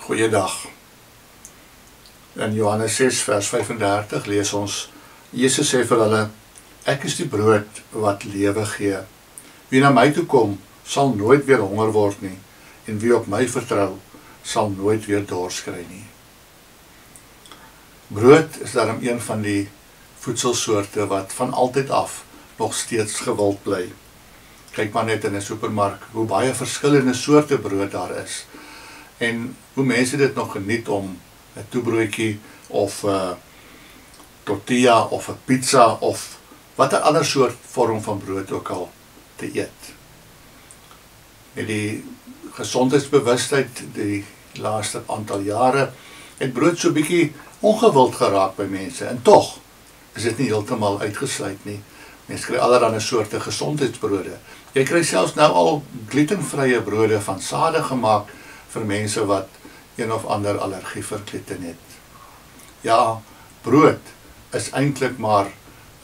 Goeiedag. In Johannes 6 vers 35 lees ons, Jesus sê vir hulle, ek is die brood wat lewe gee. Wie na my toe kom, sal nooit weer honger word nie, en wie op my vertrou, sal nooit weer dors kry nie. Brood is daarom een van die voedselsoorte wat van altyd af nog steeds gewild bly. Kyk maar net in 'n supermark hoe baie verskillende soorte brood daar is. En hoe mense dit nog geniet om 'n toebroodjie of 'n tortilla of 'n pizza of watter ander soort vorm van brood ook al te eet. Met die gesondheidsbewustheid die laaste aantal jare het brood so bietjie ongewild geraak by mense. En tog is dit nie heeltemal uitgesluit nie. Mense kry allerlei soorte gesondheidsbrode. Jy kry selfs nou al glutenvrye brode van sade gemaak vir mense wat een of ander allergie vir gluten het. Ja, brood is eintlik maar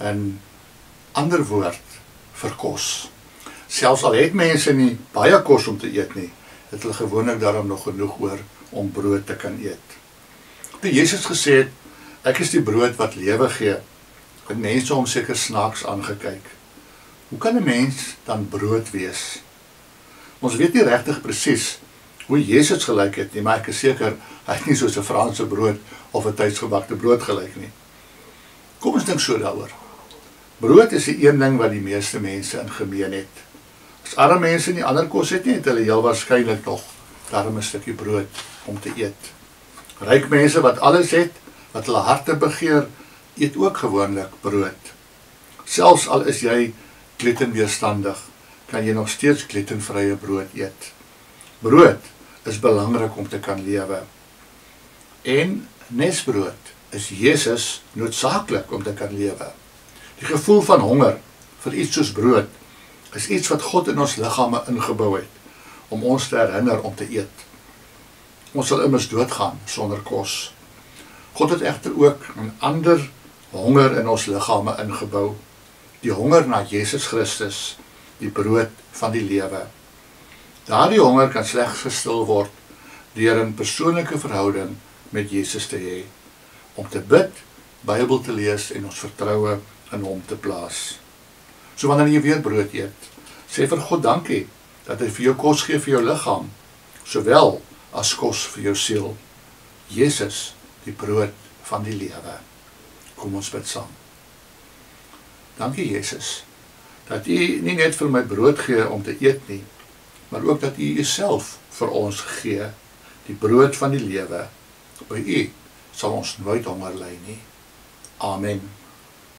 'n ander woord vir kos. Selfs al het mense nie baie kos om te eet nie, het hulle gewoonlik daarom nog genoeg oor om brood te kan eet. Toe Jesus gesê het, ek is die brood wat lewe gee, het mense hom seker snaaks aangekyk. Hoe kan 'n mens dan brood wees? Ons weet nie regtig presies hoe Jezus gelyk het nie, maar ek is seker, hy het nie soos 'n Franse brood of 'n tuisgebakte brood gelyk nie. Kom ons dink so daaroor. Brood is die een ding wat die meeste mense in gemeen het. As arme mense nie ander kos het nie, het hulle heel waarskynlik nog daarom 'n stukkie brood om te eet. Ryk mense wat alles het, wat hulle harte begeer, eet ook gewoonlik brood. Selfs al is jy glutenweerstandig, kan jy nog steeds glutenvrye brood eet. Brood is belangrik om te kan lewe. En nesbrood is Jesus noodsaaklik om te kan lewe. Die gevoel van honger vir iets soos brood is iets wat God in ons liggame ingebou het, om ons te herinner om te eet. Ons sal immers doodgaan sonder kos. God het egter ook 'n ander honger in ons liggame ingebou, die honger na Jesus Christus, die brood van die lewe. Daardie honger kan slegs gestil word deur 'n persoonlike verhouding met Jesus te hê, om te bid, Bybel te lees en ons vertroue in hom te plaas. So wanneer jy weer brood eet, sê vir God dankie dat hy vir jou kos gee vir jou liggaam, sowel as kos vir jou siel. Jesus, die brood van die lewe. Kom ons bid saam. Dankie Jesus, dat U nie net vir my brood gee om te eet nie, maar ook dat U Uself vir ons gee, die brood van die lewe. By U sal ons nooit honger ly nie. Amen.